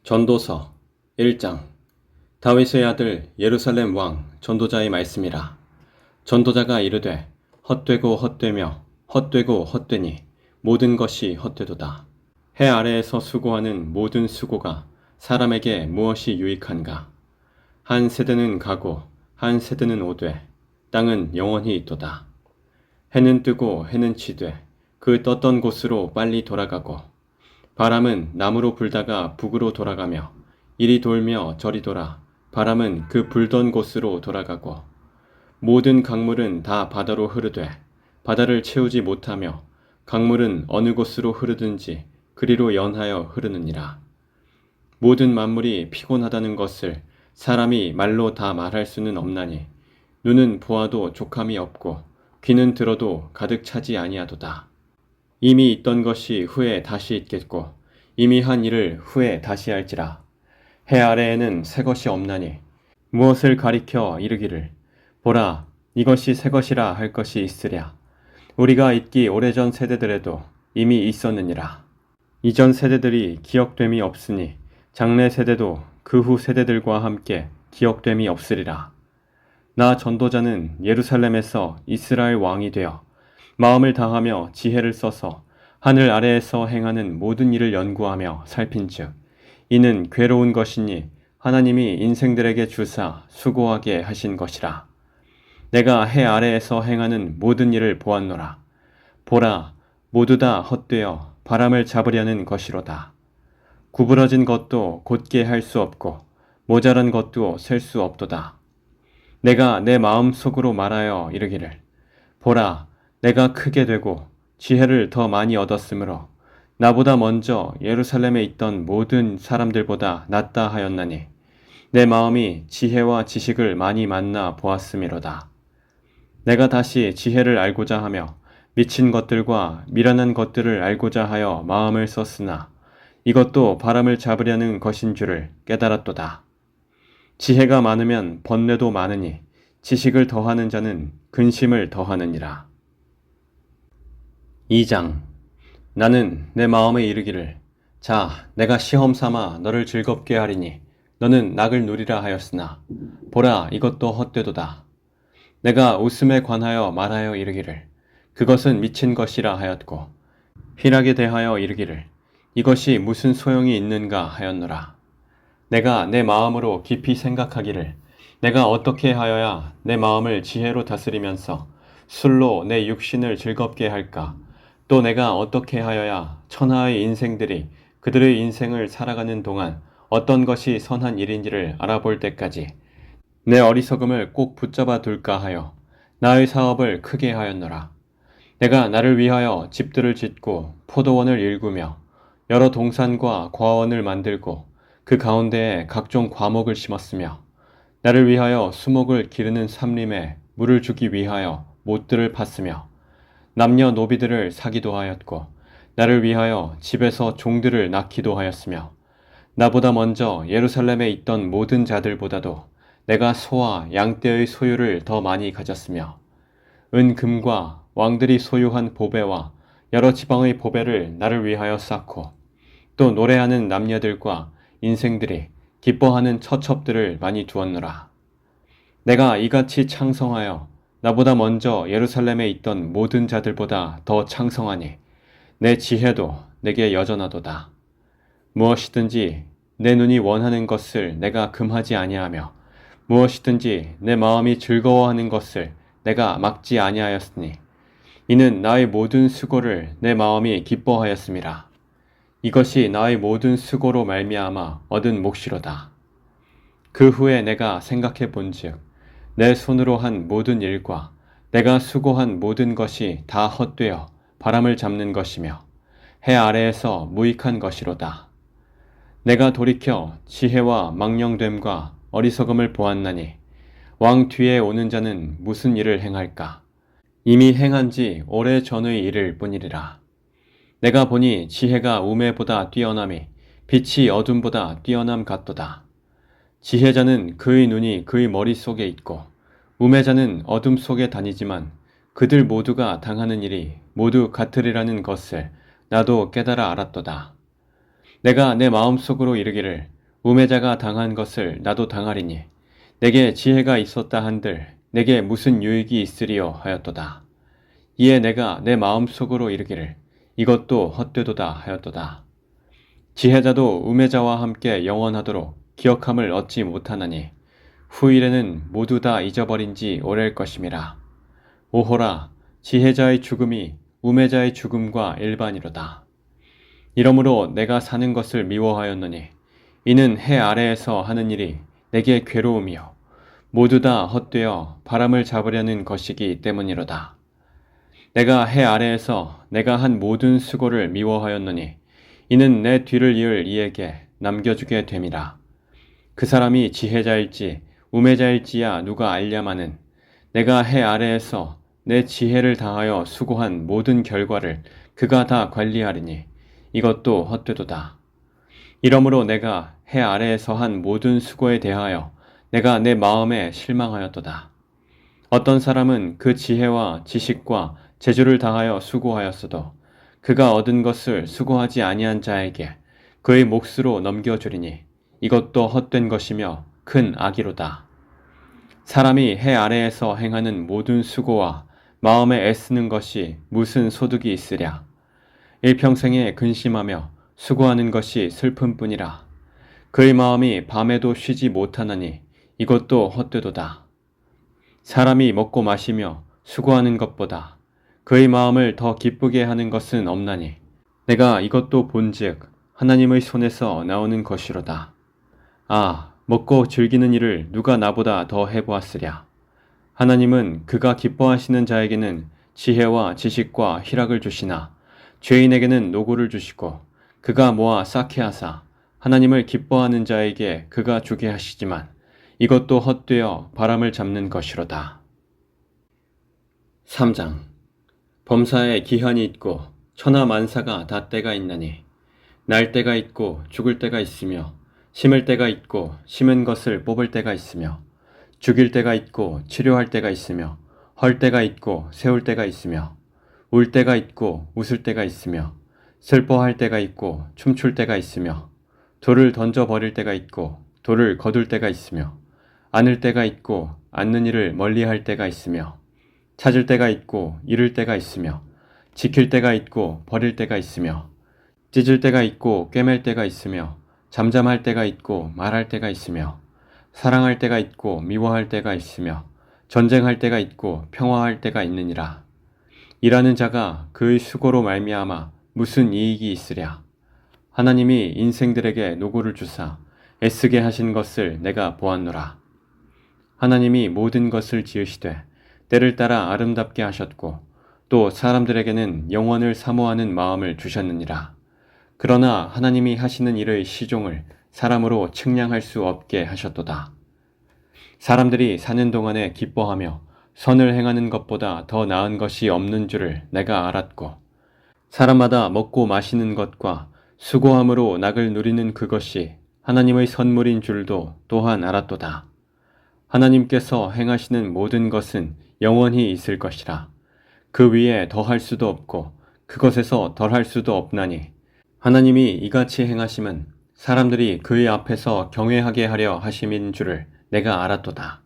전도서 1장. 다윗의 아들 예루살렘 왕 전도자의 말씀이라. 전도자가 이르되 헛되고 헛되며 헛되고 헛되니 모든 것이 헛되도다. 해 아래에서 수고하는 모든 수고가 사람에게 무엇이 유익한가? 한 세대는 가고 한 세대는 오되 땅은 영원히 있도다. 해는 뜨고 해는 치되 그 떴던 곳으로 빨리 돌아가고 바람은 남으로 불다가 북으로 돌아가며 이리 돌며 저리 돌아 바람은 그 불던 곳으로 돌아가고 모든 강물은 다 바다로 흐르되 바다를 채우지 못하며 강물은 어느 곳으로 흐르든지 그리로 연하여 흐르느니라. 모든 만물이 피곤하다는 것을 사람이 말로 다 말할 수는 없나니 눈은 보아도 족함이 없고 귀는 들어도 가득 차지 아니하도다. 이미 있던 것이 후에 다시 있겠고 이미 한 일을 후에 다시 할지라. 해 아래에는 새 것이 없나니 무엇을 가리켜 이르기를 보라 이것이 새 것이라 할 것이 있으랴. 우리가 있기 오래전 세대들에도 이미 있었느니라. 이전 세대들이 기억됨이 없으니 장래 세대도 그 후 세대들과 함께 기억됨이 없으리라. 나 전도자는 예루살렘에서 이스라엘 왕이 되어 마음을 다하며 지혜를 써서 하늘 아래에서 행하는 모든 일을 연구하며 살핀즉 이는 괴로운 것이니 하나님이 인생들에게 주사 수고하게 하신 것이라. 내가 해 아래에서 행하는 모든 일을 보았노라. 보라 모두 다 헛되어 바람을 잡으려는 것이로다. 구부러진 것도 곧게 할 수 없고 모자란 것도 셀 수 없도다. 내가 내 마음 속으로 말하여 이르기를 보라 내가 크게 되고 지혜를 더 많이 얻었으므로 나보다 먼저 예루살렘에 있던 모든 사람들보다 낫다 하였나니 내 마음이 지혜와 지식을 많이 만나 보았음이로다. 내가 다시 지혜를 알고자 하며 미친 것들과 미련한 것들을 알고자 하여 마음을 썼으나 이것도 바람을 잡으려는 것인 줄을 깨달았도다. 지혜가 많으면 번뇌도 많으니 지식을 더하는 자는 근심을 더하느니라. 2장. 나는 내 마음에 이르기를 자 내가 시험 삼아 너를 즐겁게 하리니 너는 낙을 누리라 하였으나 보라 이것도 헛되도다. 내가 웃음에 관하여 말하여 이르기를 그것은 미친 것이라 하였고 희락에 대하여 이르기를 이것이 무슨 소용이 있는가 하였노라. 내가 내 마음으로 깊이 생각하기를 내가 어떻게 하여야 내 마음을 지혜로 다스리면서 술로 내 육신을 즐겁게 할까? 또 내가 어떻게 하여야 천하의 인생들이 그들의 인생을 살아가는 동안 어떤 것이 선한 일인지를 알아볼 때까지 내 어리석음을 꼭 붙잡아 둘까 하여 나의 사업을 크게 하였노라. 내가 나를 위하여 집들을 짓고 포도원을 일구며 여러 동산과 과원을 만들고 그 가운데에 각종 과목을 심었으며 나를 위하여 수목을 기르는 삼림에 물을 주기 위하여 못들을 팠으며 남녀노비들을 사기도 하였고 나를 위하여 집에서 종들을 낳기도 하였으며 나보다 먼저 예루살렘에 있던 모든 자들보다도 내가 소와 양떼의 소유를 더 많이 가졌으며 은금과 왕들이 소유한 보배와 여러 지방의 보배를 나를 위하여 쌓고 또 노래하는 남녀들과 인생들이 기뻐하는 처첩들을 많이 두었노라. 내가 이같이 창성하여 나보다 먼저 예루살렘에 있던 모든 자들보다 더 창성하니 내 지혜도 내게 여전하도다. 무엇이든지 내 눈이 원하는 것을 내가 금하지 아니하며 무엇이든지 내 마음이 즐거워하는 것을 내가 막지 아니하였으니 이는 나의 모든 수고를 내 마음이 기뻐하였음이라. 이것이 나의 모든 수고로 말미암아 얻은 몫이로다. 그 후에 내가 생각해 본즉 내 손으로 한 모든 일과 내가 수고한 모든 것이 다 헛되어 바람을 잡는 것이며 해 아래에서 무익한 것이로다. 내가 돌이켜 지혜와 망령됨과 어리석음을 보았나니 왕 뒤에 오는 자는 무슨 일을 행할까? 이미 행한 지 오래 전의 일일 뿐이리라. 내가 보니 지혜가 우매보다 뛰어남이 빛이 어둠보다 뛰어남 같도다. 지혜자는 그의 눈이 그의 머릿속에 있고 우매자는 어둠 속에 다니지만 그들 모두가 당하는 일이 모두 같으리라는 것을 나도 깨달아 알았도다. 내가 내 마음속으로 이르기를 우매자가 당한 것을 나도 당하리니 내게 지혜가 있었다 한들 내게 무슨 유익이 있으리요 하였도다. 이에 내가 내 마음속으로 이르기를 이것도 헛되도다 하였도다. 지혜자도 우매자와 함께 영원하도록 기억함을 얻지 못하나니 후일에는 모두 다 잊어버린 지 오래일 것임이라. 오호라, 지혜자의 죽음이 우매자의 죽음과 일반이로다. 이러므로 내가 사는 것을 미워하였노니 이는 해 아래에서 하는 일이 내게 괴로움이요 모두 다 헛되어 바람을 잡으려는 것이기 때문이로다. 내가 해 아래에서 내가 한 모든 수고를 미워하였노니 이는 내 뒤를 이을 이에게 남겨주게 됨이라. 그 사람이 지혜자일지 우매자일지야 누가 알랴마는 내가 해 아래에서 내 지혜를 다하여 수고한 모든 결과를 그가 다 관리하리니 이것도 헛되도다. 이러므로 내가 해 아래에서 한 모든 수고에 대하여 내가 내 마음에 실망하였도다. 어떤 사람은 그 지혜와 지식과 재주를 다하여 수고하였어도 그가 얻은 것을 수고하지 아니한 자에게 그의 몫으로 넘겨주리니 이것도 헛된 것이며 큰 악이로다. 사람이 해 아래에서 행하는 모든 수고와 마음에 애쓰는 것이 무슨 소득이 있으랴. 일평생에 근심하며 수고하는 것이 슬픔뿐이라. 그의 마음이 밤에도 쉬지 못하나니 이것도 헛되도다. 사람이 먹고 마시며 수고하는 것보다 그의 마음을 더 기쁘게 하는 것은 없나니 내가 이것도 본즉 하나님의 손에서 나오는 것이로다. 아, 먹고 즐기는 일을 누가 나보다 더 해보았으랴. 하나님은 그가 기뻐하시는 자에게는 지혜와 지식과 희락을 주시나 죄인에게는 노고를 주시고 그가 모아 쌓게 하사 하나님을 기뻐하는 자에게 그가 주게 하시지만 이것도 헛되어 바람을 잡는 것이로다. 3장. 범사에 기한이 있고 천하만사가 다 때가 있나니 날 때가 있고 죽을 때가 있으며 심을 때가 있고 심은 것을 뽑을 때가 있으며 죽일 때가 있고 치료할 때가 있으며 헐 때가 있고 세울 때가 있으며 울 때가 있고 웃을 때가 있으며 슬퍼할 때가 있고 춤출 때가 있으며 돌을 던져버릴 때가 있고 돌을 거둘 때가 있으며 안을 때가 있고 앉는 일을 멀리할 때가 있으며 찾을 때가 있고 잃을 때가 있으며 지킬 때가 있고 버릴 때가 있으며 찢을 때가 있고 꿰맬 때가 있으며 잠잠할 때가 있고 말할 때가 있으며 사랑할 때가 있고 미워할 때가 있으며 전쟁할 때가 있고 평화할 때가 있느니라. 일하는 자가 그의 수고로 말미암아 무슨 이익이 있으랴. 하나님이 인생들에게 노고를 주사 애쓰게 하신 것을 내가 보았노라. 하나님이 모든 것을 지으시되 때를 따라 아름답게 하셨고 또 사람들에게는 영원을 사모하는 마음을 주셨느니라. 그러나 하나님이 하시는 일의 시종을 사람으로 측량할 수 없게 하셨도다. 사람들이 사는 동안에 기뻐하며 선을 행하는 것보다 더 나은 것이 없는 줄을 내가 알았고 사람마다 먹고 마시는 것과 수고함으로 낙을 누리는 그것이 하나님의 선물인 줄도 또한 알았도다. 하나님께서 행하시는 모든 것은 영원히 있을 것이라. 그 위에 더할 수도 없고 그것에서 덜할 수도 없나니 하나님이 이같이 행하심은 사람들이 그의 앞에서 경외하게 하려 하심인 줄을 내가 알았도다.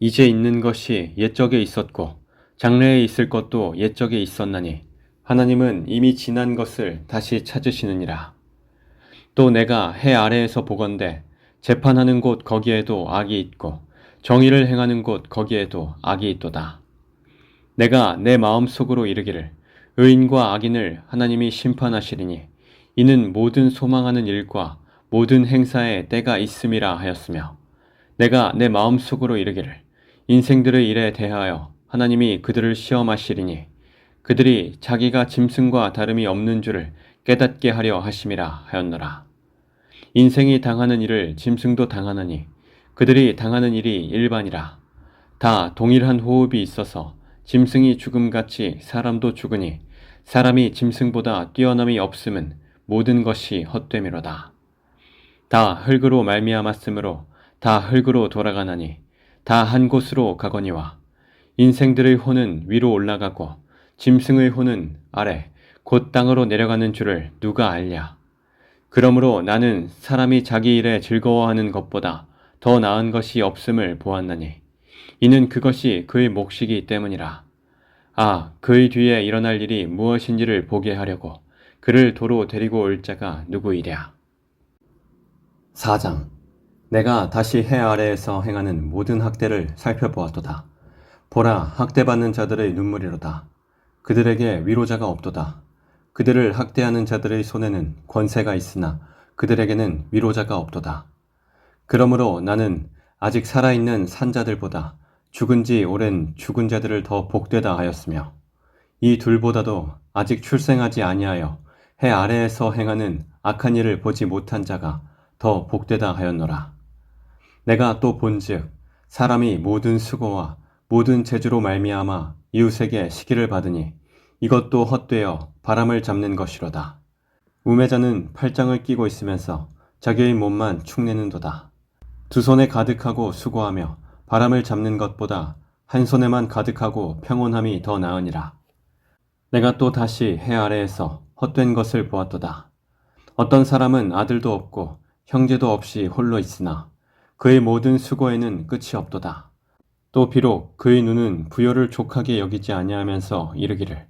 이제 있는 것이 옛적에 있었고 장래에 있을 것도 옛적에 있었나니 하나님은 이미 지난 것을 다시 찾으시느니라. 또 내가 해 아래에서 보건대 재판하는 곳 거기에도 악이 있고 정의를 행하는 곳 거기에도 악이 있도다. 내가 내 마음속으로 이르기를 의인과 악인을 하나님이 심판하시리니 이는 모든 소망하는 일과 모든 행사에 때가 있음이라 하였으며 내가 내 마음속으로 이르기를 인생들의 일에 대하여 하나님이 그들을 시험하시리니 그들이 자기가 짐승과 다름이 없는 줄을 깨닫게 하려 하심이라 하였노라. 인생이 당하는 일을 짐승도 당하나니 그들이 당하는 일이 일반이라. 다 동일한 호흡이 있어서 짐승이 죽음같이 사람도 죽으니 사람이 짐승보다 뛰어남이 없음은 모든 것이 헛됨이로다. 다 흙으로 말미암았으므로 다 흙으로 돌아가나니 다 한 곳으로 가거니와 인생들의 혼은 위로 올라가고 짐승의 혼은 아래 곧 땅으로 내려가는 줄을 누가 알랴. 그러므로 나는 사람이 자기 일에 즐거워하는 것보다 더 나은 것이 없음을 보았나니 이는 그것이 그의 몫이기 때문이라. 아, 그의 뒤에 일어날 일이 무엇인지를 보게 하려고 그를 도로 데리고 올 자가 누구이랴. 4장. 내가 다시 해 아래에서 행하는 모든 학대를 살펴보았도다. 보라, 학대받는 자들의 눈물이로다. 그들에게 위로자가 없도다. 그들을 학대하는 자들의 손에는 권세가 있으나 그들에게는 위로자가 없도다. 그러므로 나는 아직 살아있는 산자들보다 죽은 지 오랜 죽은 자들을 더 복되다 하였으며 이 둘보다도 아직 출생하지 아니하여 해 아래에서 행하는 악한 일을 보지 못한 자가 더 복되다 하였노라. 내가 또 본즉 사람이 모든 수고와 모든 재주로 말미암아 이웃에게 시기를 받으니 이것도 헛되어 바람을 잡는 것이로다. 우매자는 팔짱을 끼고 있으면서 자기의 몸만 축내는도다. 두 손에 가득하고 수고하며 바람을 잡는 것보다 한 손에만 가득하고 평온함이 더 나으니라. 내가 또 다시 해 아래에서 헛된 것을 보았도다. 어떤 사람은 아들도 없고 형제도 없이 홀로 있으나 그의 모든 수고에는 끝이 없도다. 또 비록 그의 눈은 부요를 족하게 여기지 아니하면서 이르기를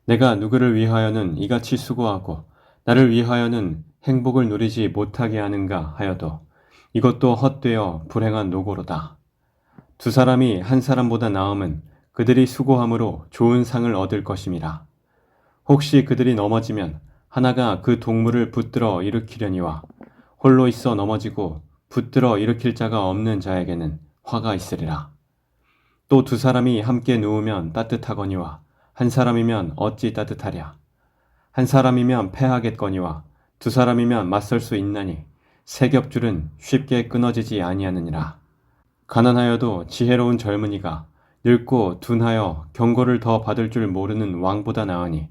내가 누구를 위하여는 이같이 수고하고 나를 위하여는 행복을 누리지 못하게 하는가 하여도 이것도 헛되어 불행한 노고로다. 두 사람이 한 사람보다 나음은 그들이 수고함으로 좋은 상을 얻을 것임이라. 혹시 그들이 넘어지면 하나가 그 동물을 붙들어 일으키려니와 홀로 있어 넘어지고 붙들어 일으킬 자가 없는 자에게는 화가 있으리라. 또 두 사람이 함께 누우면 따뜻하거니와 한 사람이면 어찌 따뜻하랴. 한 사람이면 패하겠거니와 두 사람이면 맞설 수 있나니 세 겹줄은 쉽게 끊어지지 아니하느니라. 가난하여도 지혜로운 젊은이가 늙고 둔하여 경고를 더 받을 줄 모르는 왕보다 나으니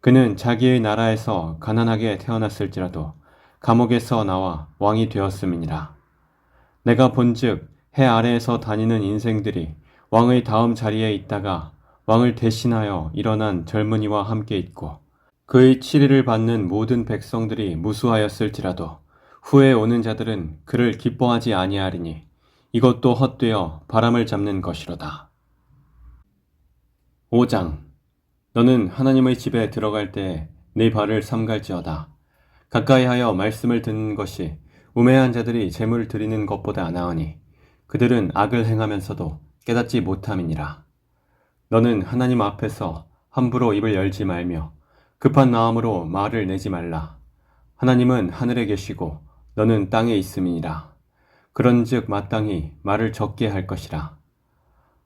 그는 자기의 나라에서 가난하게 태어났을지라도 감옥에서 나와 왕이 되었음이니라. 내가 본즉 해 아래에서 다니는 인생들이 왕의 다음 자리에 있다가 왕을 대신하여 일어난 젊은이와 함께 있고 그의 치리를 받는 모든 백성들이 무수하였을지라도 후에 오는 자들은 그를 기뻐하지 아니하리니 이것도 헛되어 바람을 잡는 것이로다. 5장. 너는 하나님의 집에 들어갈 때 네 발을 삼갈지어다. 가까이 하여 말씀을 듣는 것이 우매한 자들이 재물 드리는 것보다 나으니 그들은 악을 행하면서도 깨닫지 못함이니라. 너는 하나님 앞에서 함부로 입을 열지 말며 급한 마음으로 말을 내지 말라. 하나님은 하늘에 계시고 너는 땅에 있음이니라. 그런즉 마땅히 말을 적게 할 것이라.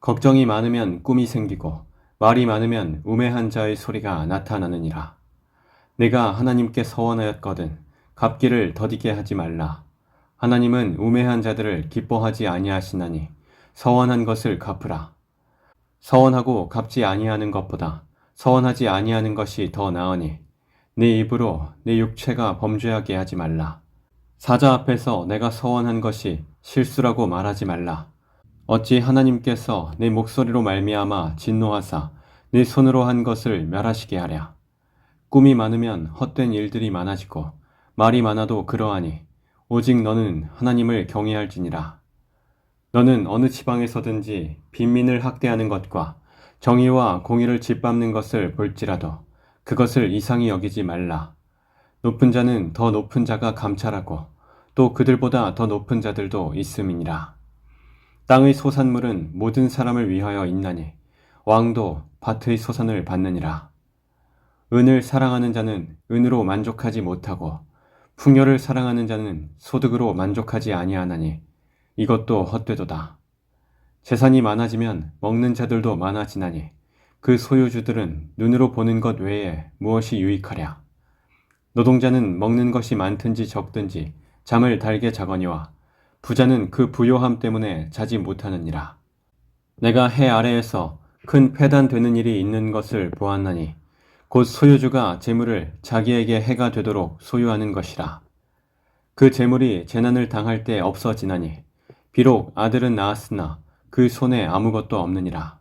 걱정이 많으면 꿈이 생기고 말이 많으면 우매한 자의 소리가 나타나느니라. 내가 하나님께 서원하였거든 갚기를 더디게 하지 말라. 하나님은 우매한 자들을 기뻐하지 아니하시나니 서원한 것을 갚으라. 서원하고 갚지 아니하는 것보다 서원하지 아니하는 것이 더 나으니 네 입으로 네 육체가 범죄하게 하지 말라. 사자 앞에서 내가 서원한 것이 실수라고 말하지 말라. 어찌 하나님께서 내 목소리로 말미암아 진노하사 내 손으로 한 것을 멸하시게 하랴. 꿈이 많으면 헛된 일들이 많아지고 말이 많아도 그러하니 오직 너는 하나님을 경외할지니라. 너는 어느 지방에서든지 빈민을 학대하는 것과 정의와 공의를 짓밟는 것을 볼지라도 그것을 이상히 여기지 말라. 높은 자는 더 높은 자가 감찰하고 또 그들보다 더 높은 자들도 있음이니라. 땅의 소산물은 모든 사람을 위하여 있나니 왕도 밭의 소산을 받느니라. 은을 사랑하는 자는 은으로 만족하지 못하고 풍요를 사랑하는 자는 소득으로 만족하지 아니하나니 이것도 헛되도다. 재산이 많아지면 먹는 자들도 많아지나니 그 소유주들은 눈으로 보는 것 외에 무엇이 유익하랴. 노동자는 먹는 것이 많든지 적든지 잠을 달게 자거니와 부자는 그 부요함 때문에 자지 못하느니라. 내가 해 아래에서 큰 패단되는 일이 있는 것을 보았나니 곧 소유주가 재물을 자기에게 해가 되도록 소유하는 것이라. 그 재물이 재난을 당할 때 없어지나니 비록 아들은 낳았으나 그 손에 아무것도 없느니라.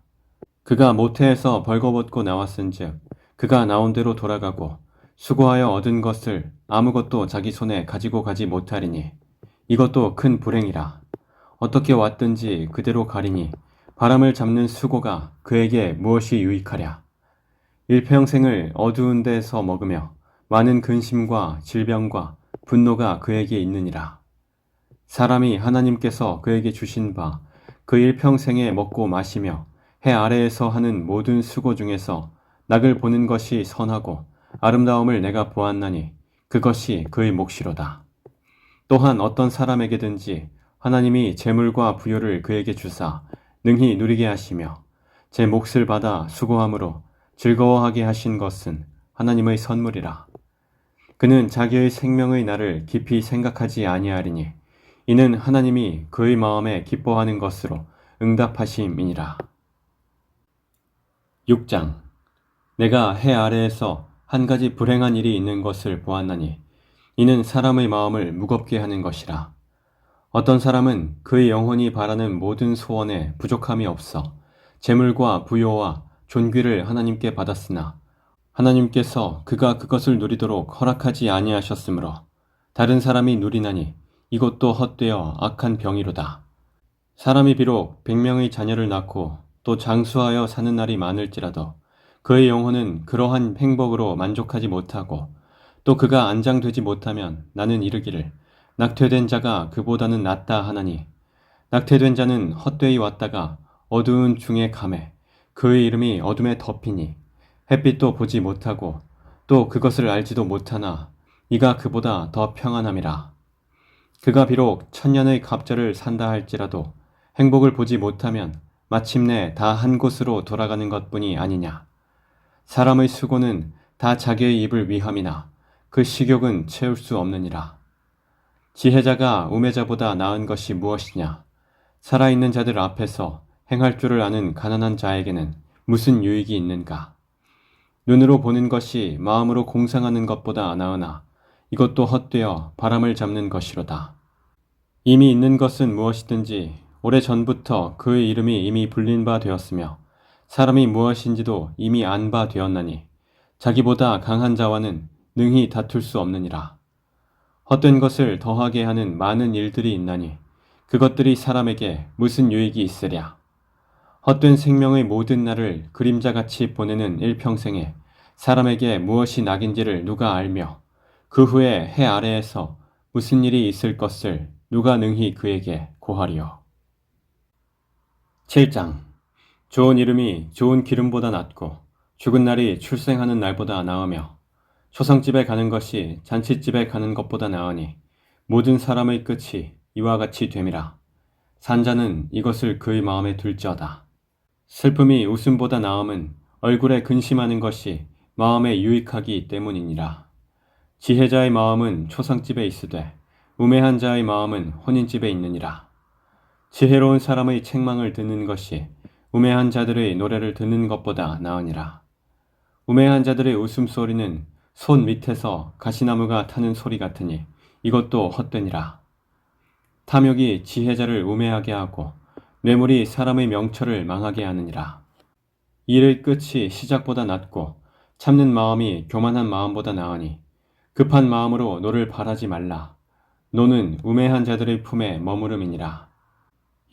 그가 모태에서 벌거벗고 나왔은즉 그가 나온 대로 돌아가고 수고하여 얻은 것을 아무것도 자기 손에 가지고 가지 못하리니 이것도 큰 불행이라. 어떻게 왔든지 그대로 가리니 바람을 잡는 수고가 그에게 무엇이 유익하랴. 일평생을 어두운 데서 먹으며 많은 근심과 질병과 분노가 그에게 있느니라. 사람이 하나님께서 그에게 주신 바 그 일평생에 먹고 마시며 해 아래에서 하는 모든 수고 중에서 낙을 보는 것이 선하고 아름다움을 내가 보았나니 그것이 그의 몫이로다. 또한 어떤 사람에게든지 하나님이 재물과 부요를 그에게 주사 능히 누리게 하시며 제 몫을 받아 수고함으로 즐거워하게 하신 것은 하나님의 선물이라. 그는 자기의 생명의 날을 깊이 생각하지 아니하리니 이는 하나님이 그의 마음에 기뻐하는 것으로 응답하심이니라. 6장. 내가 해 아래에서 한 가지 불행한 일이 있는 것을 보았나니 이는 사람의 마음을 무겁게 하는 것이라. 어떤 사람은 그의 영혼이 바라는 모든 소원에 부족함이 없어 재물과 부요와 존귀를 하나님께 받았으나 하나님께서 그가 그것을 누리도록 허락하지 아니하셨으므로 다른 사람이 누리나니 이것도 헛되어 악한 병이로다. 사람이 비록 100명의 자녀를 낳고 또 장수하여 사는 날이 많을지라도 그의 영혼은 그러한 행복으로 만족하지 못하고 또 그가 안장되지 못하면 나는 이르기를 낙퇴된 자가 그보다는 낫다 하나니 낙퇴된 자는 헛되이 왔다가 어두운 중에 감에 그의 이름이 어둠에 덮이니 햇빛도 보지 못하고 또 그것을 알지도 못하나 이가 그보다 더 평안함이라. 그가 비록 1000년의 갑절을 산다 할지라도 행복을 보지 못하면 마침내 다 한 곳으로 돌아가는 것뿐이 아니냐. 사람의 수고는 다 자기의 입을 위함이나 그 식욕은 채울 수 없느니라. 지혜자가 우매자보다 나은 것이 무엇이냐. 살아있는 자들 앞에서 행할 줄을 아는 가난한 자에게는 무슨 유익이 있는가. 눈으로 보는 것이 마음으로 공상하는 것보다 나으나 이것도 헛되어 바람을 잡는 것이로다. 이미 있는 것은 무엇이든지 오래전부터 그의 이름이 이미 불린 바 되었으며 사람이 무엇인지도 이미 안 바 되었나니 자기보다 강한 자와는 능히 다툴 수 없느니라. 헛된 것을 더하게 하는 많은 일들이 있나니 그것들이 사람에게 무슨 유익이 있으랴. 헛된 생명의 모든 날을 그림자같이 보내는 일평생에 사람에게 무엇이 낙인지를 누가 알며 그 후에 해 아래에서 무슨 일이 있을 것을 누가 능히 그에게 고하리요. 7장. 좋은 이름이 좋은 기름보다 낫고 죽은 날이 출생하는 날보다 나으며 초상집에 가는 것이 잔치집에 가는 것보다 나으니 모든 사람의 끝이 이와 같이 됨이라. 산자는 이것을 그의 마음에 둘지어다. 슬픔이 웃음보다 나음은 얼굴에 근심하는 것이 마음에 유익하기 때문이니라. 지혜자의 마음은 초상집에 있으되 우매한 자의 마음은 혼인집에 있느니라. 지혜로운 사람의 책망을 듣는 것이 우매한 자들의 노래를 듣는 것보다 나으니라. 우매한 자들의 웃음소리는 손 밑에서 가시나무가 타는 소리 같으니 이것도 헛되니라. 탐욕이 지혜자를 우매하게 하고 뇌물이 사람의 명철을 망하게 하느니라. 일의 끝이 시작보다 낫고 참는 마음이 교만한 마음보다 나으니 급한 마음으로 노를 바라지 말라. 노는 우매한 자들의 품에 머무름이니라.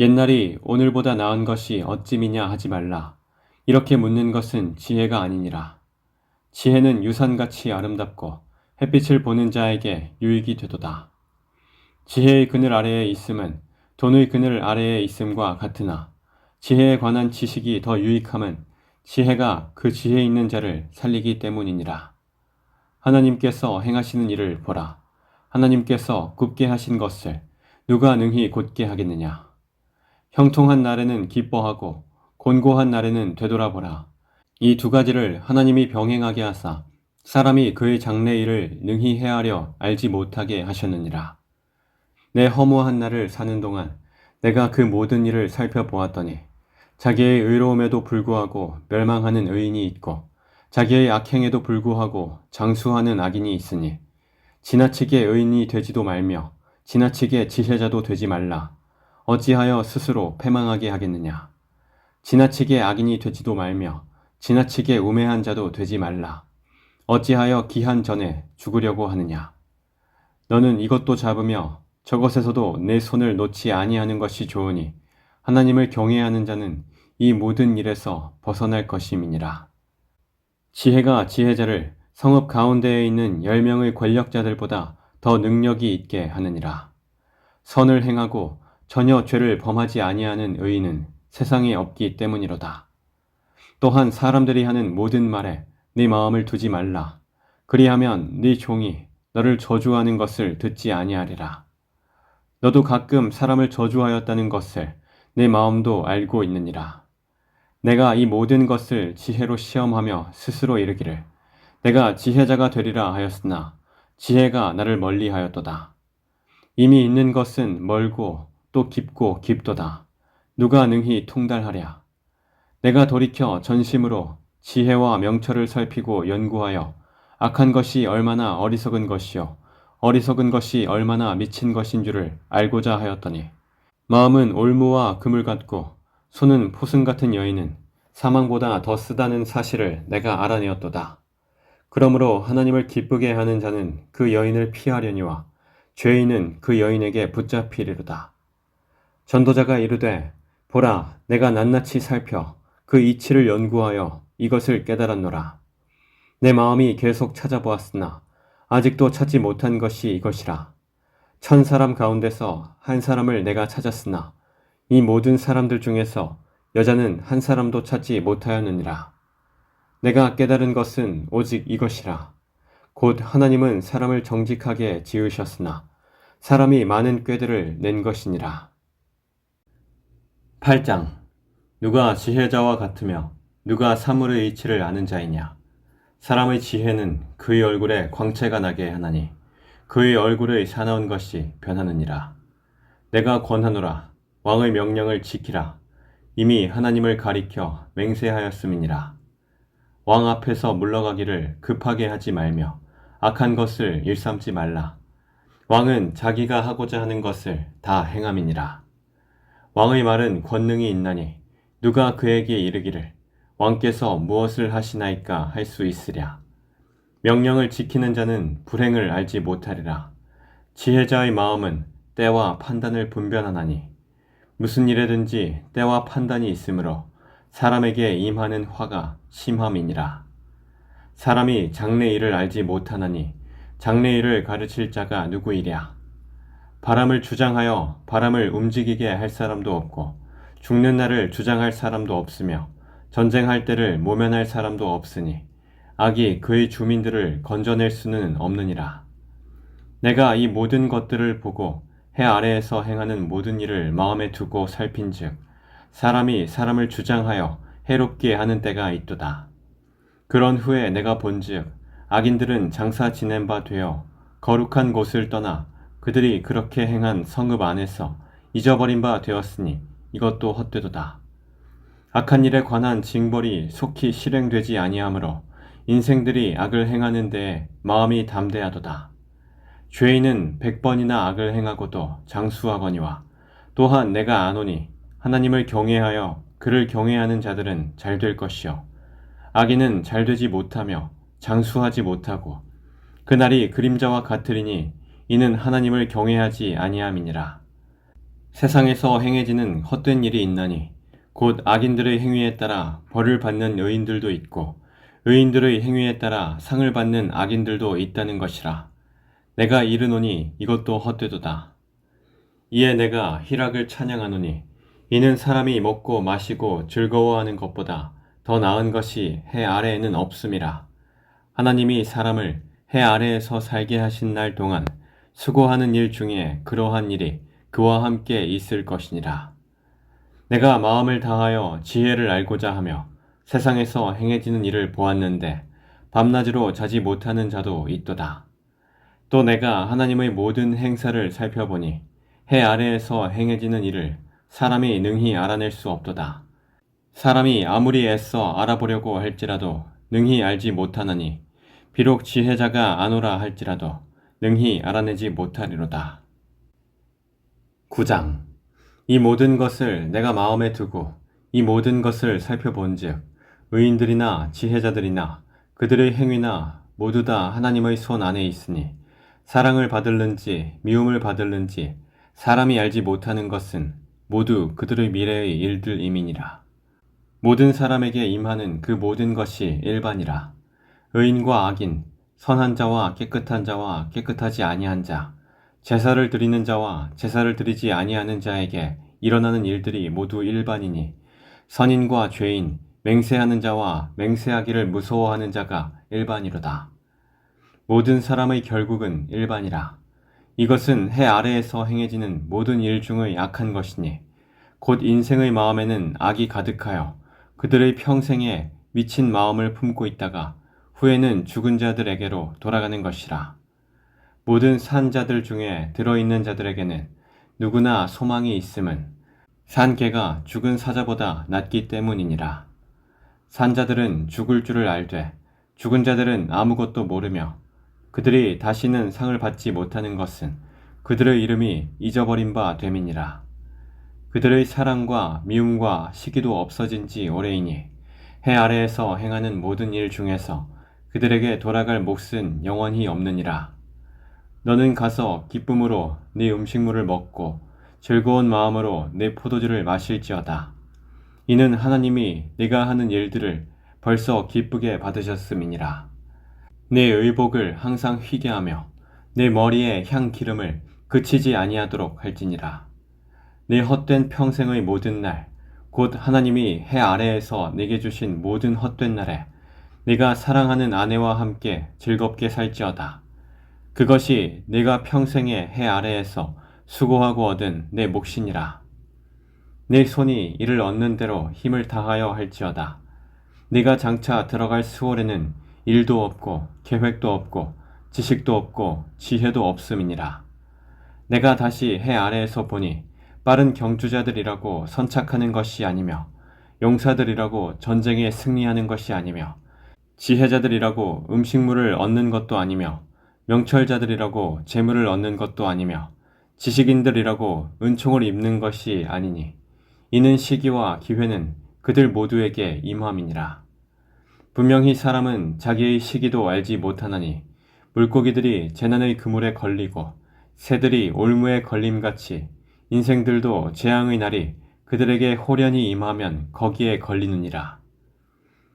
옛날이 오늘보다 나은 것이 어찌미냐 하지 말라. 이렇게 묻는 것은 지혜가 아니니라. 지혜는 유산같이 아름답고 햇빛을 보는 자에게 유익이 되도다. 지혜의 그늘 아래에 있음은 돈의 그늘 아래에 있음과 같으나 지혜에 관한 지식이 더 유익함은 지혜가 그 지혜 있는 자를 살리기 때문이니라. 하나님께서 행하시는 일을 보라. 하나님께서 굽게 하신 것을 누가 능히 곧게 하겠느냐. 형통한 날에는 기뻐하고 곤고한 날에는 되돌아보라. 이 두 가지를 하나님이 병행하게 하사 사람이 그의 장래 일을 능히 헤아려 알지 못하게 하셨느니라. 내 허무한 날을 사는 동안 내가 그 모든 일을 살펴보았더니 자기의 의로움에도 불구하고 멸망하는 의인이 있고 자기의 악행에도 불구하고 장수하는 악인이 있으니 지나치게 의인이 되지도 말며 지나치게 지혜자도 되지 말라. 어찌하여 스스로 패망하게 하겠느냐. 지나치게 악인이 되지도 말며 지나치게 우매한 자도 되지 말라. 어찌하여 기한 전에 죽으려고 하느냐? 너는 이것도 잡으며 저것에서도 내 손을 놓지 아니하는 것이 좋으니 하나님을 경외하는 자는 이 모든 일에서 벗어날 것임이니라. 지혜가 지혜자를 성읍 가운데에 있는 10명의 권력자들보다 더 능력이 있게 하느니라. 선을 행하고 전혀 죄를 범하지 아니하는 의인은 세상에 없기 때문이로다. 또한 사람들이 하는 모든 말에 네 마음을 두지 말라. 그리하면 네 종이 너를 저주하는 것을 듣지 아니하리라. 너도 가끔 사람을 저주하였다는 것을 내 마음도 알고 있느니라. 내가 이 모든 것을 지혜로 시험하며 스스로 이르기를 내가 지혜자가 되리라 하였으나 지혜가 나를 멀리하였도다. 이미 있는 것은 멀고 또 깊고 깊도다. 누가 능히 통달하랴. 내가 돌이켜 전심으로 지혜와 명철을 살피고 연구하여 악한 것이 얼마나 어리석은 것이요 어리석은 것이 얼마나 미친 것인 줄을 알고자 하였더니 마음은 올무와 그물 같고 손은 포승 같은 여인은 사망보다 더 쓰다는 사실을 내가 알아내었도다. 그러므로 하나님을 기쁘게 하는 자는 그 여인을 피하려니와 죄인은 그 여인에게 붙잡히리로다. 전도자가 이르되 보라 내가 낱낱이 살펴 그 이치를 연구하여 이것을 깨달았노라. 내 마음이 계속 찾아보았으나 아직도 찾지 못한 것이 이것이라. 1000사람 가운데서 한 사람을 내가 찾았으나 이 모든 사람들 중에서 여자는 한 사람도 찾지 못하였느니라. 내가 깨달은 것은 오직 이것이라. 곧 하나님은 사람을 정직하게 지으셨으나 사람이 많은 꾀들을 낸 것이니라. 8장. 누가 지혜자와 같으며 누가 사물의 이치를 아는 자이냐? 사람의 지혜는 그의 얼굴에 광채가 나게 하나니 그의 얼굴의 사나운 것이 변하느니라. 내가 권하노라. 왕의 명령을 지키라. 이미 하나님을 가리켜 맹세하였음이니라. 왕 앞에서 물러가기를 급하게 하지 말며 악한 것을 일삼지 말라. 왕은 자기가 하고자 하는 것을 다 행함이니라. 왕의 말은 권능이 있나니 누가 그에게 이르기를 왕께서 무엇을 하시나이까 할 수 있으랴. 명령을 지키는 자는 불행을 알지 못하리라. 지혜자의 마음은 때와 판단을 분별하나니 무슨 일에든지 때와 판단이 있으므로 사람에게 임하는 화가 심함이니라. 사람이 장래 일을 알지 못하나니 장래 일을 가르칠 자가 누구이랴. 바람을 주장하여 바람을 움직이게 할 사람도 없고 죽는 날을 주장할 사람도 없으며 전쟁할 때를 모면할 사람도 없으니 악이 그의 주민들을 건져낼 수는 없느니라. 내가 이 모든 것들을 보고 해 아래에서 행하는 모든 일을 마음에 두고 살핀즉 사람이 사람을 주장하여 해롭게 하는 때가 있도다. 그런 후에 내가 본즉 악인들은 장사 지낸 바 되어 거룩한 곳을 떠나 그들이 그렇게 행한 성읍 안에서 잊어버린 바 되었으니 이것도 헛되도다. 악한 일에 관한 징벌이 속히 실행되지 아니하므로 인생들이 악을 행하는 데에 마음이 담대하도다. 죄인은 100번이나 악을 행하고도 장수하거니와 또한 내가 아노니 하나님을 경외하여 그를 경외하는 자들은 잘 될 것이요 악인은 잘 되지 못하며 장수하지 못하고 그날이 그림자와 같으리니 이는 하나님을 경외하지 아니함이니라. 세상에서 행해지는 헛된 일이 있나니 곧 악인들의 행위에 따라 벌을 받는 의인들도 있고 의인들의 행위에 따라 상을 받는 악인들도 있다는 것이라. 내가 이르노니 이것도 헛되도다. 이에 내가 희락을 찬양하노니 이는 사람이 먹고 마시고 즐거워하는 것보다 더 나은 것이 해 아래에는 없음이라. 하나님이 사람을 해 아래에서 살게 하신 날 동안 수고하는 일 중에 그러한 일이 그와 함께 있을 것이니라. 내가 마음을 다하여 지혜를 알고자 하며 세상에서 행해지는 일을 보았는데 밤낮으로 자지 못하는 자도 있도다. 또 내가 하나님의 모든 행사를 살펴보니 해 아래에서 행해지는 일을 사람이 능히 알아낼 수 없도다. 사람이 아무리 애써 알아보려고 할지라도 능히 알지 못하나니 비록 지혜자가 아노라 할지라도 능히 알아내지 못하리로다. 9장. 이 모든 것을 내가 마음에 두고 이 모든 것을 살펴본즉 의인들이나 지혜자들이나 그들의 행위나 모두 다 하나님의 손 안에 있으니 사랑을 받을는지 미움을 받을는지 사람이 알지 못하는 것은 모두 그들의 미래의 일들임이니라. 모든 사람에게 임하는 그 모든 것이 일반이라. 의인과 악인, 선한 자와 깨끗한 자와 깨끗하지 아니한 자, 제사를 드리는 자와 제사를 드리지 아니하는 자에게 일어나는 일들이 모두 일반이니 선인과 죄인, 맹세하는 자와 맹세하기를 무서워하는 자가 일반이로다. 모든 사람의 결국은 일반이라. 이것은 해 아래에서 행해지는 모든 일 중의 악한 것이니 곧 인생의 마음에는 악이 가득하여 그들의 평생에 미친 마음을 품고 있다가 후에는 죽은 자들에게로 돌아가는 것이라. 모든 산 자들 중에 들어있는 자들에게는 누구나 소망이 있음은 산 개가 죽은 사자보다 낫기 때문이니라. 산 자들은 죽을 줄을 알되 죽은 자들은 아무것도 모르며 그들이 다시는 상을 받지 못하는 것은 그들의 이름이 잊어버린 바 됨이니라. 그들의 사랑과 미움과 시기도 없어진 지 오래이니 해 아래에서 행하는 모든 일 중에서 그들에게 돌아갈 몫은 영원히 없느니라. 너는 가서 기쁨으로 네 음식물을 먹고 즐거운 마음으로 내 포도주를 마실지어다. 이는 하나님이 네가 하는 일들을 벌써 기쁘게 받으셨음이니라. 내 의복을 항상 휘게 하며 내 머리에 향 기름을 그치지 아니하도록 할지니라. 내 헛된 평생의 모든 날, 곧 하나님이 해 아래에서 내게 주신 모든 헛된 날에 네가 사랑하는 아내와 함께 즐겁게 살지어다. 그것이 네가 평생에 해 아래에서 수고하고 얻은 내 몫이니라. 내 손이 이를 얻는 대로 힘을 다하여 할지어다. 네가 장차 들어갈 수월에는 일도 없고 계획도 없고 지식도 없고 지혜도 없음이니라. 내가 다시 해 아래에서 보니 빠른 경주자들이라고 선착하는 것이 아니며 용사들이라고 전쟁에 승리하는 것이 아니며 지혜자들이라고 음식물을 얻는 것도 아니며 명철자들이라고 재물을 얻는 것도 아니며 지식인들이라고 은총을 입는 것이 아니니 이는 시기와 기회는 그들 모두에게 임함이니라. 분명히 사람은 자기의 시기도 알지 못하나니 물고기들이 재난의 그물에 걸리고 새들이 올무에 걸림같이 인생들도 재앙의 날이 그들에게 홀연히 임하면 거기에 걸리느니라.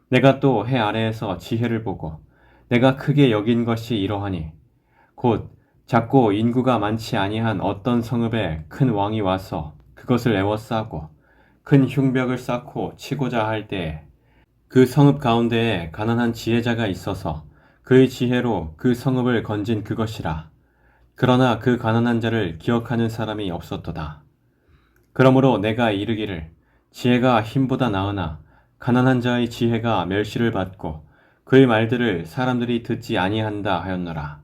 내가 또 해 아래에서 지혜를 보고 내가 크게 여긴 것이 이러하니 곧 작고 인구가 많지 아니한 어떤 성읍에 큰 왕이 와서 그것을 에워싸고 큰 흉벽을 쌓고 치고자 할 때에 그 성읍 가운데에 가난한 지혜자가 있어서 그의 지혜로 그 성읍을 건진 그것이라. 그러나 그 가난한 자를 기억하는 사람이 없었도다. 그러므로 내가 이르기를 지혜가 힘보다 나으나 가난한 자의 지혜가 멸시를 받고 그의 말들을 사람들이 듣지 아니한다 하였노라.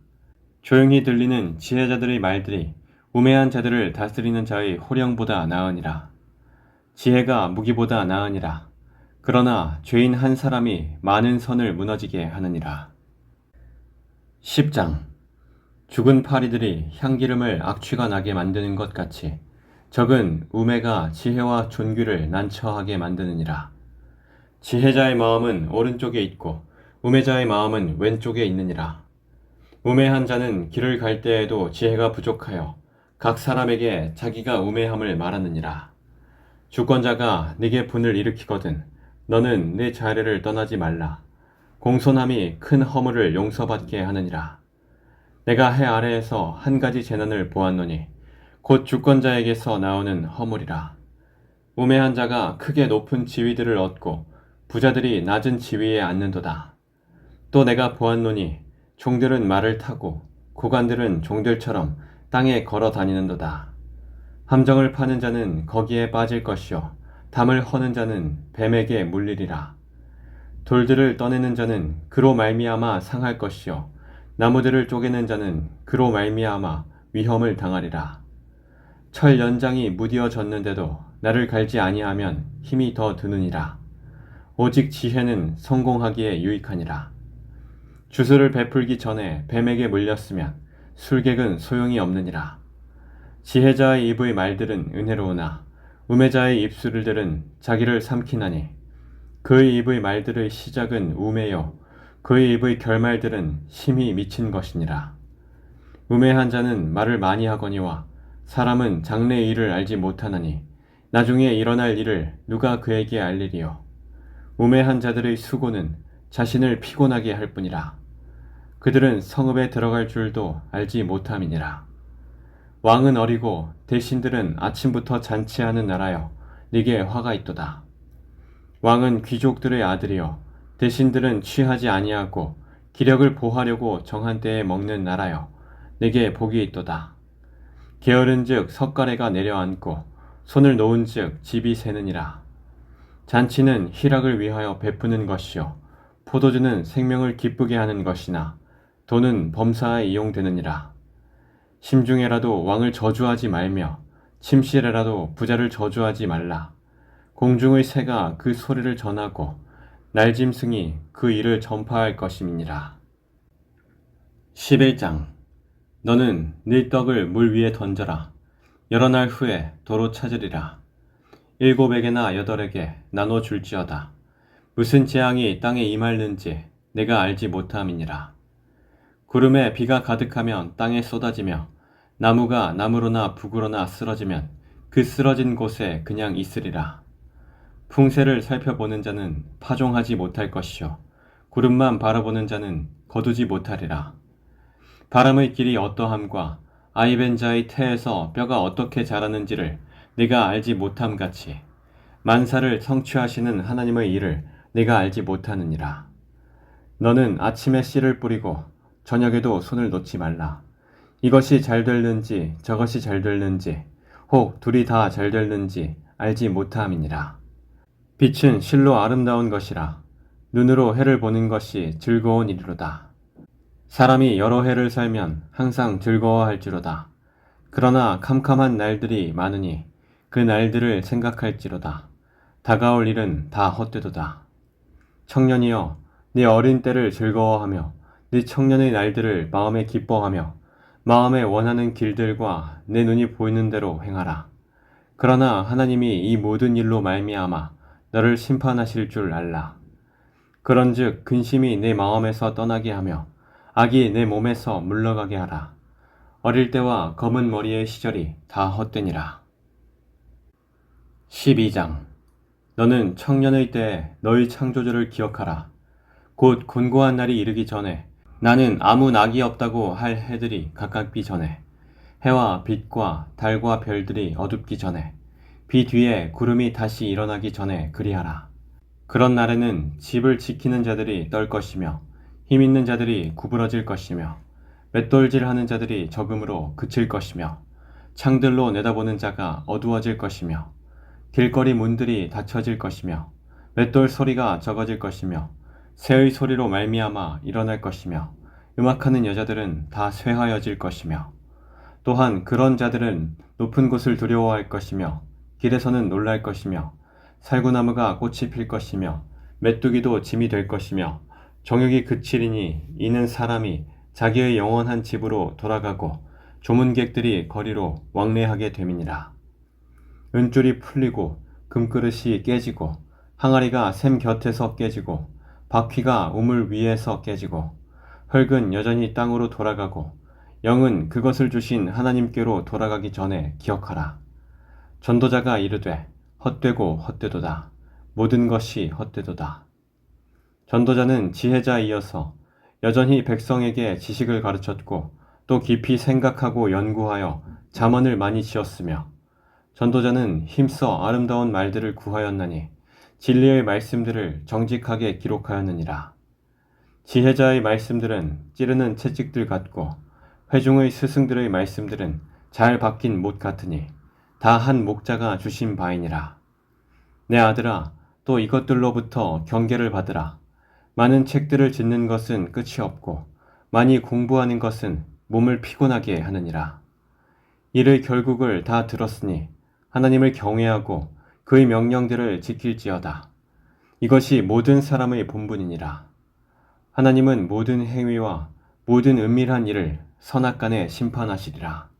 조용히 들리는 지혜자들의 말들이 우매한 자들을 다스리는 자의 호령보다 나으니라. 지혜가 무기보다 나으니라. 그러나 죄인 한 사람이 많은 선을 무너지게 하느니라. 10장. 죽은 파리들이 향기름을 악취가 나게 만드는 것 같이 적은 우매가 지혜와 존귀를 난처하게 만드느니라. 지혜자의 마음은 오른쪽에 있고 우매자의 마음은 왼쪽에 있느니라. 우매한 자는 길을 갈 때에도 지혜가 부족하여 각 사람에게 자기가 우매함을 말하느니라. 주권자가 네게 분을 일으키거든 너는 내 자리를 떠나지 말라. 공손함이 큰 허물을 용서받게 하느니라. 내가 해 아래에서 한 가지 재난을 보았노니 곧 주권자에게서 나오는 허물이라. 우매한 자가 크게 높은 지위들을 얻고 부자들이 낮은 지위에 앉는도다. 또 내가 보았노니 종들은 말을 타고 고관들은 종들처럼 땅에 걸어 다니는도다. 함정을 파는 자는 거기에 빠질 것이요 담을 허는 자는 뱀에게 물리리라. 돌들을 떠내는 자는 그로 말미암아 상할 것이요 나무들을 쪼개는 자는 그로 말미암아 위험을 당하리라. 철 연장이 무디어졌는데도 나를 갈지 아니하면 힘이 더 드느니라. 오직 지혜는 성공하기에 유익하니라. 주술을 베풀기 전에 뱀에게 물렸으면 술객은 소용이 없느니라. 지혜자의 입의 말들은 은혜로우나 우매자의 입술들은 자기를 삼키나니 그의 입의 말들의 시작은 우매요 그의 입의 결말들은 심히 미친 것이니라. 우매한 자는 말을 많이 하거니와 사람은 장래의 일을 알지 못하나니 나중에 일어날 일을 누가 그에게 알리리요. 우매한 자들의 수고는 자신을 피곤하게 할 뿐이라. 그들은 성읍에 들어갈 줄도 알지 못함이니라. 왕은 어리고 대신들은 아침부터 잔치하는 나라여 네게 화가 있도다. 왕은 귀족들의 아들이여 대신들은 취하지 아니하고 기력을 보하려고 정한 때에 먹는 나라여 내게 복이 있도다. 게으른즉 석가래가 내려앉고 손을 놓은즉 집이 새느니라. 잔치는 희락을 위하여 베푸는 것이요 포도주는 생명을 기쁘게 하는 것이나 돈은 범사에 이용되느니라. 심중에라도 왕을 저주하지 말며 침실에라도 부자를 저주하지 말라. 공중의 새가 그 소리를 전하고 날짐승이 그 일을 전파할 것임이니라. 11장. 너는 네 떡을 물 위에 던져라. 여러 날 후에 도로 찾으리라. 7에게나 8에게 나눠 줄지어다. 무슨 재앙이 땅에 임할는지 내가 알지 못함이니라. 구름에 비가 가득하면 땅에 쏟아지며 나무가 나무로나 북으로나 쓰러지면 그 쓰러진 곳에 그냥 있으리라. 풍세를 살펴보는 자는 파종하지 못할 것이요 구름만 바라보는 자는 거두지 못하리라. 바람의 길이 어떠함과 아이벤 자의 태에서 뼈가 어떻게 자라는지를 내가 알지 못함 같이 만사를 성취하시는 하나님의 일을 내가 알지 못하느니라. 너는 아침에 씨를 뿌리고 저녁에도 손을 놓지 말라. 이것이 잘 될는지 저것이 잘 될는지 혹 둘이 다 잘 될는지 알지 못함이니라. 빛은 실로 아름다운 것이라. 눈으로 해를 보는 것이 즐거운 일이로다. 사람이 여러 해를 살면 항상 즐거워할지로다. 그러나 캄캄한 날들이 많으니 그 날들을 생각할지로다. 다가올 일은 다 헛되도다. 청년이여, 네 어린 때를 즐거워하며 네 청년의 날들을 마음에 기뻐하며 마음에 원하는 길들과 내 눈이 보이는 대로 행하라. 그러나 하나님이 이 모든 일로 말미암아 너를 심판하실 줄 알라. 그런즉 근심이 내 마음에서 떠나게 하며 악이 내 몸에서 물러가게 하라. 어릴 때와 검은 머리의 시절이 다 헛되니라. 12장. 너는 청년의 때에 너의 창조주를 기억하라. 곧 곤고한 날이 이르기 전에 나는 아무 낙이 없다고 할 해들이 가깝기 전에 해와 빛과 달과 별들이 어둡기 전에 비 뒤에 구름이 다시 일어나기 전에 그리하라. 그런 날에는 집을 지키는 자들이 떨 것이며 힘 있는 자들이 구부러질 것이며 맷돌질하는 자들이 적음으로 그칠 것이며 창들로 내다보는 자가 어두워질 것이며 길거리 문들이 닫혀질 것이며 맷돌 소리가 적어질 것이며 새의 소리로 말미암아 일어날 것이며 음악하는 여자들은 다 쇠하여질 것이며 또한 그런 자들은 높은 곳을 두려워할 것이며 길에서는 놀랄 것이며 살구나무가 꽃이 필 것이며 메뚜기도 짐이 될 것이며 정욕이 그치리니 이는 사람이 자기의 영원한 집으로 돌아가고 조문객들이 거리로 왕래하게 됨이니라. 은줄이 풀리고 금그릇이 깨지고 항아리가 샘 곁에서 깨지고 바퀴가 우물 위에서 깨지고 흙은 여전히 땅으로 돌아가고 영은 그것을 주신 하나님께로 돌아가기 전에 기억하라. 전도자가 이르되 헛되고 헛되도다. 모든 것이 헛되도다. 전도자는 지혜자이어서 여전히 백성에게 지식을 가르쳤고 또 깊이 생각하고 연구하여 잠언을 많이 지었으며 전도자는 힘써 아름다운 말들을 구하였나니 진리의 말씀들을 정직하게 기록하였느니라. 지혜자의 말씀들은 찌르는 채찍들 같고 회중의 스승들의 말씀들은 잘 박힌 못 같으니 다 한 목자가 주신 바이니라. 내 아들아, 또 이것들로부터 경계를 받으라. 많은 책들을 짓는 것은 끝이 없고 많이 공부하는 것은 몸을 피곤하게 하느니라. 이를 결국을 다 들었으니 하나님을 경외하고 그의 명령들을 지킬지어다. 이것이 모든 사람의 본분이니라. 하나님은 모든 행위와 모든 은밀한 일을 선악간에 심판하시리라.